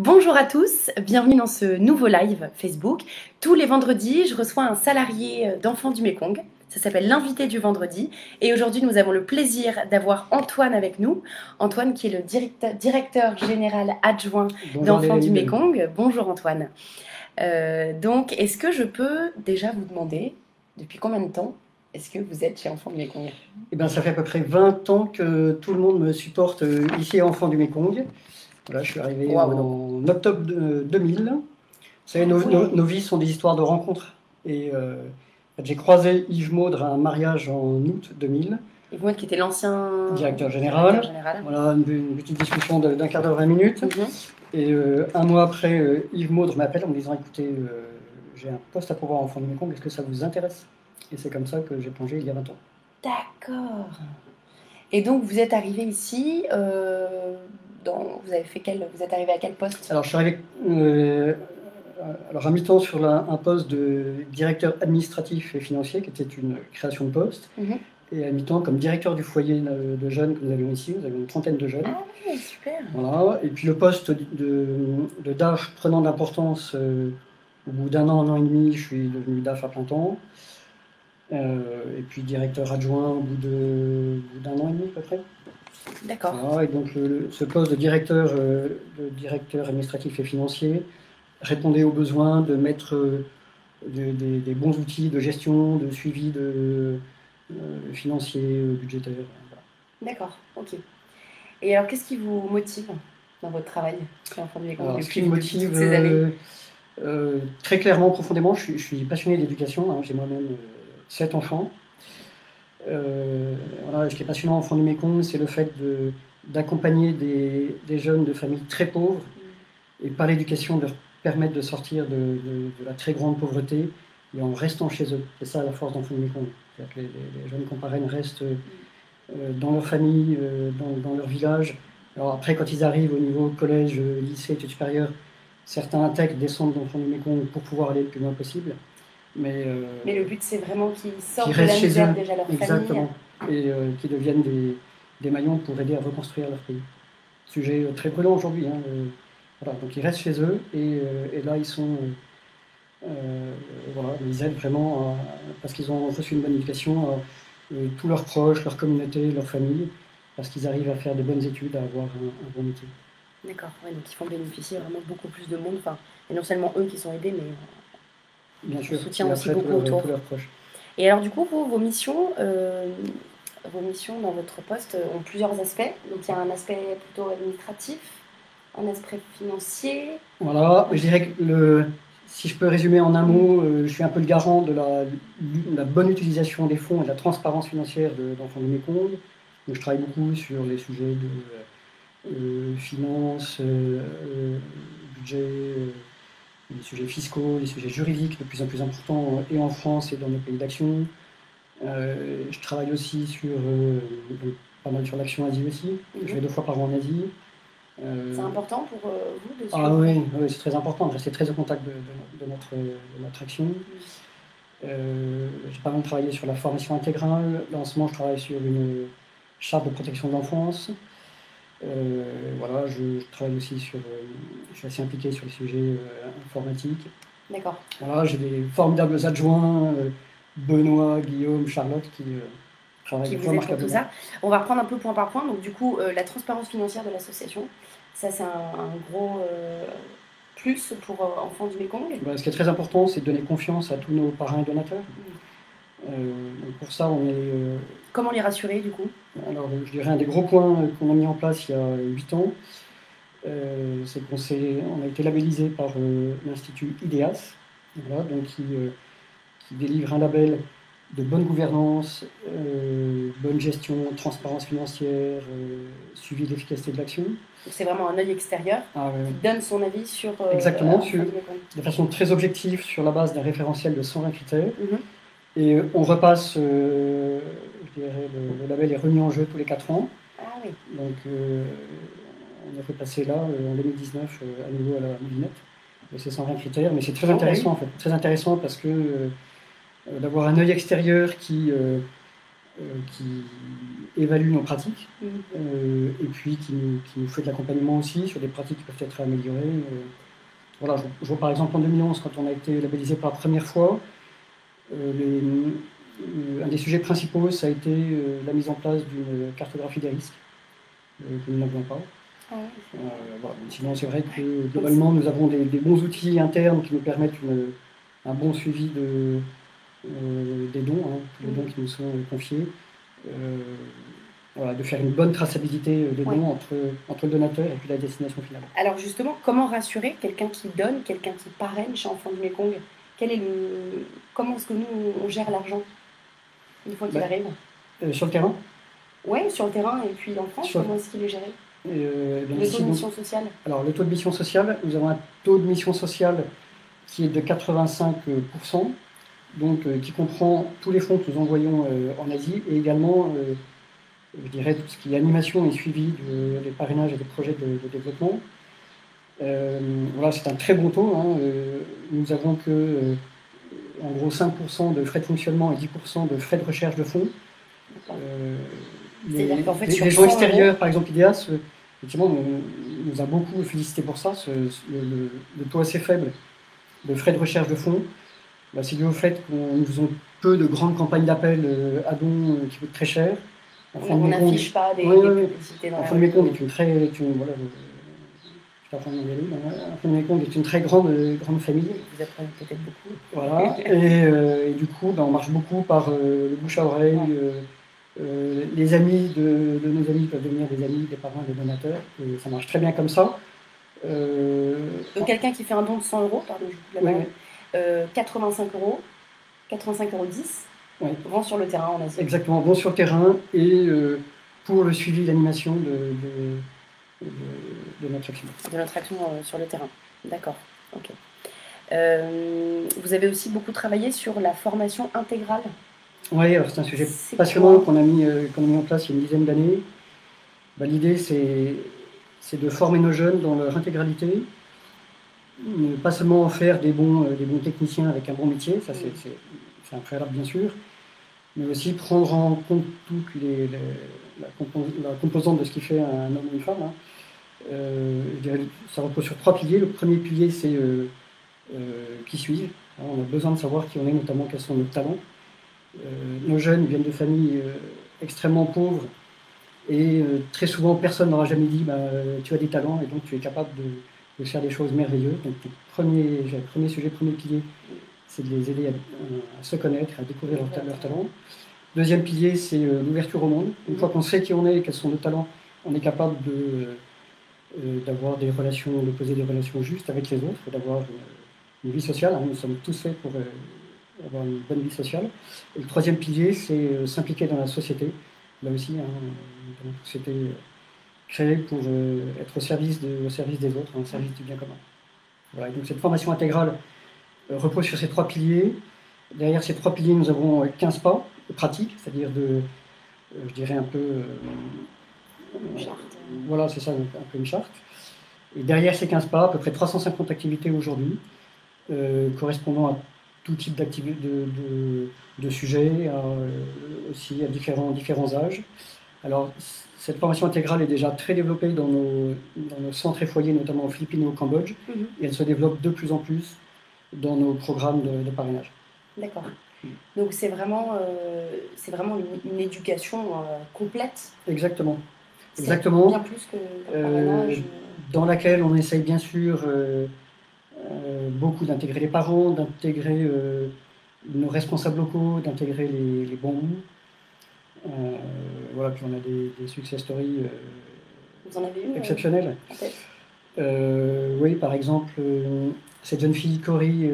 Bonjour à tous, bienvenue dans ce nouveau live Facebook. Tous les vendredis, je reçois un salarié d'Enfants du Mékong. Ça s'appelle l'invité du vendredi. Et aujourd'hui, nous avons le plaisir d'avoir Antoine avec nous. Antoine qui est le directeur général adjoint d'Enfants du Mékong. Bonjour Antoine. Donc, est-ce que je peux déjà vous demander, depuis combien de temps est-ce que vous êtes chez Enfants du Mékong? Eh bien, ça fait à peu près 20 ans que tout le monde me supporte ici à Enfants du Mékong. Voilà, je suis arrivé en octobre 2000. Vous savez, nos vies sont des histoires de rencontres. Et j'ai croisé Yves Maudre à un mariage en août 2000. Yves Maudre qui était l'ancien directeur général. Voilà, une petite discussion d'un quart d'heure, 20 minutes. Et un mois après, Yves Maudre m'appelle en me disant « Écoutez, j'ai un poste à pourvoir à Enfants du Mékong, est-ce que ça vous intéresse ?» Et c'est comme ça que j'ai plongé il y a 20 ans. D'accord. Et donc, vous êtes arrivé ici, vous êtes arrivé à quel poste? Alors, je suis arrivé à mi-temps sur un poste de directeur administratif et financier, qui était une création de poste. Et à mi-temps comme directeur du foyer de jeunes que nous avions ici. Nous avions une trentaine de jeunes. Ah oui, super. Voilà. Et puis le poste de DAF prenant de l'importance, au bout d'un an et demi, je suis devenu DAF à plein temps. Et puis directeur adjoint au bout d'un an et demi à peu près. D'accord. Voilà, et donc ce poste de directeur administratif et financier répondait aux besoins de mettre des bons outils de gestion, de suivi financier, budgétaire. Voilà. D'accord, ok. Et alors, qu'est-ce qui vous motive dans votre travail chez Enfants du Mékong? Ce qui me motive très clairement, profondément, je suis passionné d'éducation, hein, j'ai moi-même 7 enfants. Voilà, ce qui est passionnant en Enfants du Mékong, c'est le fait d'accompagner des jeunes de familles très pauvres et par l'éducation de leur permettre de sortir de la très grande pauvreté et en restant chez eux. C'est ça la force d'Enfants du Mékong. C'est-à-dire que les jeunes qu'on parraine restent dans leur famille, dans leur village. Alors après, quand ils arrivent au niveau collège, lycée, études supérieures, certains intègrent, descendent d'Enfants du Mékong pour pouvoir aller le plus loin possible. Mais le but, c'est vraiment qu'ils sortent de la misère déjà leur famille. Exactement. Et qu'ils deviennent des maillons pour aider à reconstruire leur pays. Sujet très brûlant aujourd'hui. Hein, voilà. Donc ils restent chez eux et là ils sont... voilà, ils aident vraiment parce qu'ils ont reçu une bonne éducation, tous leurs proches, leur communauté, leur famille, parce qu'ils arrivent à faire de bonnes études, à avoir un bon métier. D'accord, ouais, donc ils font bénéficier vraiment beaucoup plus de monde, et non seulement eux qui sont aidés, mais bien sûr, soutien aussi beaucoup autour. Tous leurs proches. Et alors du coup, vos missions dans votre poste ont plusieurs aspects. Donc il y a un aspect plutôt administratif, un aspect financier. Voilà, je dirais que si je peux résumer en un mot, je suis un peu le garant de la bonne utilisation des fonds et de la transparence financière d'Enfants du Mékong. Donc je travaille beaucoup sur les sujets de finances, budget, les sujets fiscaux, les sujets juridiques de plus en plus importants et en France et dans nos pays d'action. Je travaille aussi sur pas mal sur l'action Asie aussi. Je vais 2 fois par an en Asie. C'est important pour vous de suivre? Ah oui, c'est très important de rester très au contact de notre action. J'ai pas mal travaillé sur la formation intégrale. Là, en ce moment, je travaille sur une charte de protection de l'enfance. Voilà, je travaille aussi je suis assez impliqué sur les sujets informatiques. D'accord. Voilà, j'ai des formidables adjoints, Benoît, Guillaume, Charlotte, qui travaillent vraiment tout ça. On va reprendre un peu point par point. Donc du coup, la transparence financière de l'association, ça c'est un gros plus pour Enfants du Mékong. Ce qui est très important, c'est de donner confiance à tous nos parrains et donateurs. Pour ça, on est... Comment les rassurer, du coup? Alors, je dirais un des gros points qu'on a mis en place il y a 8 ans, c'est qu'on a été labellisé par l'Institut IDEAS, voilà, donc qui délivre un label de bonne gouvernance, bonne gestion, transparence financière, suivi de l'efficacité de l'action. C'est vraiment un œil extérieur qui donne son avis sur... Exactement, de façon très objective, sur la base d'un référentiel de 120 critères. Et on repasse, je dirais, le label est remis en jeu tous les 4 ans. Ah oui. Donc on a fait passer là, en 2019, à nouveau à la moulinette. C'est 120 critères, mais c'est très intéressant en fait. Très intéressant parce que d'avoir un œil extérieur qui qui évalue nos pratiques et puis qui nous fait de l'accompagnement aussi sur des pratiques qui peuvent être améliorées. Voilà, je vois par exemple en 2011, quand on a été labellisé pour la première fois, un des sujets principaux, ça a été la mise en place d'une cartographie des risques que nous n'avions pas. Voilà. Sinon, c'est vrai que globalement, nous avons des bons outils internes qui nous permettent un bon suivi des dons, les dons qui nous sont confiés. Voilà, de faire une bonne traçabilité des dons entre le donateur et puis la destination finale. Alors justement, comment rassurer quelqu'un qui donne, quelqu'un qui parraine chez Enfants du Mékong? Comment est-ce que nous, on gère l'argent une fois qu'il arrive? Sur le terrain? Oui, sur le terrain, et puis en France, comment est-ce qu'il est géré? Le taux de mission sociale? Alors, le taux de mission sociale, nous avons un taux de mission sociale qui est de 85%, donc qui comprend tous les fonds que nous envoyons en Asie, et également, je dirais, tout ce qui est animation et suivi des parrainages et des projets de développement. Voilà, c'est un très bon taux. Nous avons en gros 5% de frais de fonctionnement et 10% de frais de recherche de fonds. Les gens extérieurs, par exemple IDEAS, effectivement, nous a beaucoup félicité pour ça. Le taux assez faible de frais de recherche de fonds, c'est dû au fait que nous faisons peu de grandes campagnes d'appel à dons qui coûtent très cher. On n'affiche pas des publicités dans la rue. Enfants du Mékong est une très... Enfants du Mékong est une très grande famille. Vous apprenez peut-être beaucoup. Voilà. Et du coup, on marche beaucoup par le bouche à oreille. Les amis de nos amis peuvent devenir des amis, des parents, des donateurs. Et ça marche très bien comme ça. Quelqu'un qui fait un don de 100 €, pardon, je vous la parole, 85 €, 85,10 €, vont sur le terrain en Asie. Exactement, vont sur le terrain et pour le suivi de l'animation de notre action. De notre action sur le terrain, d'accord. Ok. Vous avez aussi beaucoup travaillé sur la formation intégrale. Oui, c'est un sujet passionnant qu'on a mis en place il y a une dizaine d'années. L'idée, c'est de former nos jeunes dans leur intégralité, pas seulement en faire des bons techniciens avec un bon métier, ça c'est un préalable bien sûr, mais aussi prendre en compte toute la composante de ce qui fait un homme ou une femme. Je dirais, ça repose sur 3 piliers. Le premier pilier, c'est qui suis-je. On a besoin de savoir qui on est, notamment quels sont nos talents. Nos jeunes viennent de familles extrêmement pauvres et très souvent personne n'aura jamais dit tu as des talents et donc tu es capable de faire des choses merveilleuses. Donc le premier sujet, premier pilier, c'est de les aider à se connaître, à découvrir leurs talents. Deuxième pilier, c'est l'ouverture au monde. Une fois qu'on sait qui on est et quels sont nos talents, on est capable d'avoir des relations, de poser des relations justes avec les autres, d'avoir une vie sociale. Nous sommes tous faits pour avoir une bonne vie sociale. Et le troisième pilier, c'est s'impliquer dans la société. Là aussi, une société créée pour être au service des autres, au service du bien commun. Voilà, donc cette formation intégrale repose sur ces 3 piliers. Derrière ces 3 piliers, nous avons 15 pas pratiques, c'est-à-dire je dirais un peu... une charte. Voilà, c'est ça, un peu une charte. Et derrière ces 15 pas, à peu près 350 activités aujourd'hui, correspondant à tout type d'activités, de sujets, aussi à différents âges. Alors, cette formation intégrale est déjà très développée dans nos centres et foyers, notamment aux Philippines et au Cambodge, et elle se développe de plus en plus dans nos programmes de parrainage. D'accord. Donc c'est vraiment une éducation complète. Exactement. Exactement. Bien plus que le parrainage. Dans laquelle on essaye bien sûr beaucoup d'intégrer les parents, d'intégrer nos responsables locaux, d'intégrer les bons goûts. Voilà, puis on a des success stories Vous en avez une exceptionnelles. Oui, par exemple, cette jeune fille Cory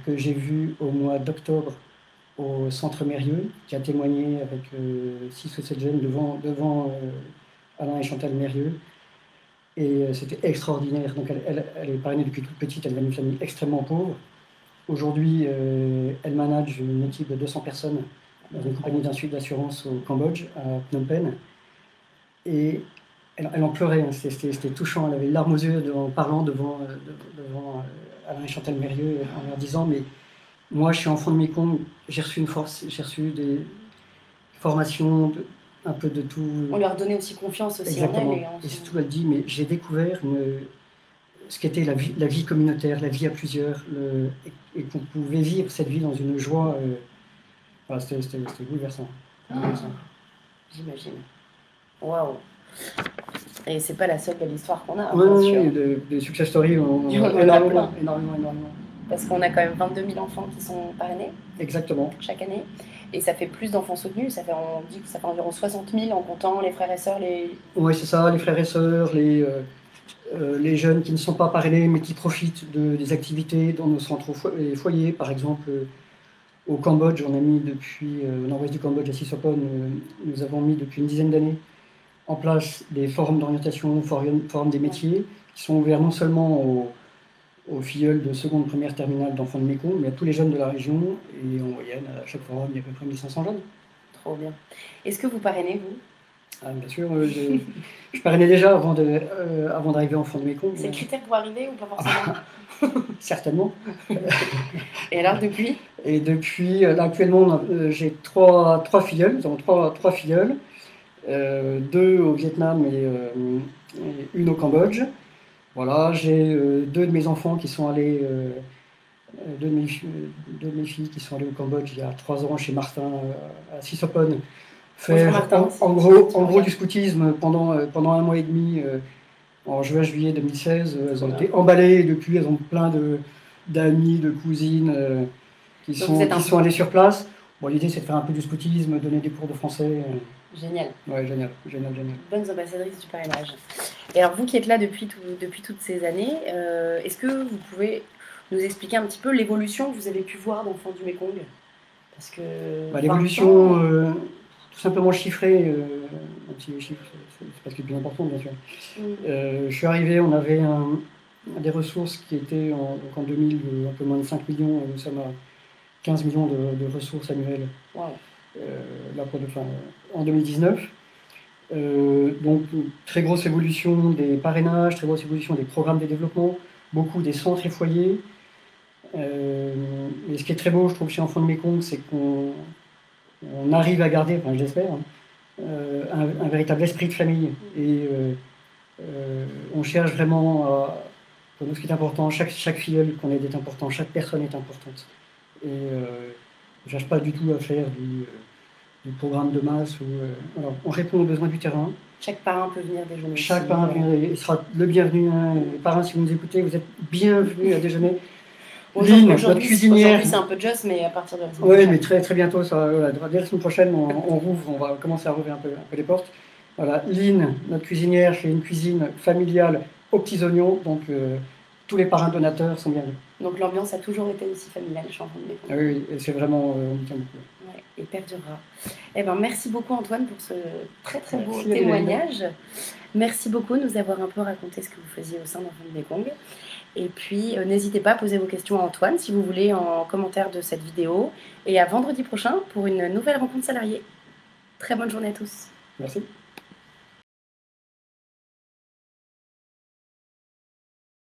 que j'ai vue au mois d'octobre au centre Mérieux, qui a témoigné avec 6 ou 7 jeunes devant Alain et Chantal Mérieux. Et c'était extraordinaire. Donc elle est parrainée depuis toute petite, elle vient d'une famille extrêmement pauvre. Aujourd'hui, elle manage une équipe de 200 personnes dans une compagnie d'assurance au Cambodge, à Phnom Penh. Et elle en pleurait, hein. C'était touchant. Elle avait les larmes aux yeux en parlant devant Alain et Chantal Mérieux, en leur disant « Mais moi, je suis enfant de Mékong, j'ai reçu une force, j'ai reçu formation, un peu de tout. On leur donnait aussi confiance aussi Exactement. en elle. Et surtout, elle dit, mais j'ai découvert ce qu'était la vie communautaire, la vie à plusieurs, et qu'on pouvait vivre cette vie dans une joie. Voilà, c'était bouleversant. J'imagine. Waouh. Et c'est pas la seule belle histoire qu'on a, Oui, bien sûr. des success stories, on Il y en a énormément, plein. énormément. Parce qu'on a quand même 22 000 enfants qui sont parrainés Exactement. chaque année. Et ça fait plus d'enfants soutenus. On dit que ça fait environ 60 000 en comptant les frères et sœurs. Oui, c'est ça, les frères et sœurs, les jeunes qui ne sont pas parrainés mais qui profitent des activités dans nos centres et foyers. Par exemple, au Cambodge, on a mis depuis, au nord-ouest du Cambodge, à Sisopon, nous avons mis depuis une dizaine d'années en place des forums d'orientation, forums des métiers, qui sont ouverts non seulement aux filleuls de seconde, première, terminale d'enfants de Mékong, mais à tous les jeunes de la région. Et en moyenne, à chaque forum, il y a à peu près 1500 jeunes. Trop bien. Est-ce que vous parrainez, vous? Bien sûr, je parrainais déjà avant d'arriver enfant de Mékong. C'est le critère pour arriver ou pas forcément? Certainement. Et alors, depuis? Et depuis, là, actuellement, j'ai trois filleuls. Nous avons trois filleuls. 2 au Vietnam et une au Cambodge. Voilà, j'ai 2 de mes enfants qui sont allés, 2 de mes filles qui sont allées au Cambodge il y a 3 ans chez Martin à Sisopon, faire Martin, en gros du scoutisme pendant 1 mois et demi en juin-juillet 2016. Elles ont été emballées et depuis, elles ont plein d'amis, de cousines qui sont allées sur place. Bon, l'idée c'est de faire un peu du scoutisme, donner des cours de français. Génial. Ouais, génial. Bonnes ambassadrices du parrainage. Et alors, vous qui êtes là depuis toutes ces années, est-ce que vous pouvez nous expliquer un petit peu l'évolution que vous avez pu voir d'Enfants du Mékong? Parce que l'évolution, tout simplement chiffrée, même si les chiffres, c'est pas ce qui est le plus important, bien sûr. Je suis arrivé, on avait des ressources qui étaient en 2000 un peu moins de 5 millions, nous sommes à 15 millions de ressources annuelles. Wow. En 2019. Donc, très grosse évolution des parrainages, très grosse évolution des programmes de développement, beaucoup des centres et foyers. Et ce qui est très beau, je trouve, chez Enfants de Mékong, c'est qu'on arrive à garder, enfin, j'espère, un véritable esprit de famille. Et on cherche vraiment pour nous, ce qui est important, chaque filleul qu'on aide est important, chaque personne est importante. Et je ne cherche pas du tout à faire du programme de masse. Alors, on répond aux besoins du terrain. Chaque parrain peut venir déjeuner. Chaque parrain sera le bienvenu. Les parrains, si vous nous écoutez, vous êtes bienvenus à déjeuner. Lynn, notre cuisinière. Aujourd'hui, c'est un peu just, mais à partir de la semaine prochaine. Oui, mais très bientôt, dès la semaine prochaine, on rouvre, on va commencer à rouvrir un peu les portes. Voilà, Lynn, notre cuisinière, fait une cuisine familiale aux petits oignons, donc tous les parrains donateurs sont bienvenus. Donc l'ambiance a toujours été aussi familiale chez Enfants de Mékong. Oui, et c'est vraiment, on tient beaucoup. Ouais, et perdurera. Eh ben, merci beaucoup Antoine pour ce très beau témoignage. Merci beaucoup de nous avoir un peu raconté ce que vous faisiez au sein d'Enfants de Mékong. Et puis n'hésitez pas à poser vos questions à Antoine si vous voulez en commentaire de cette vidéo. Et à vendredi prochain pour une nouvelle rencontre salariée. Très bonne journée à tous. Merci.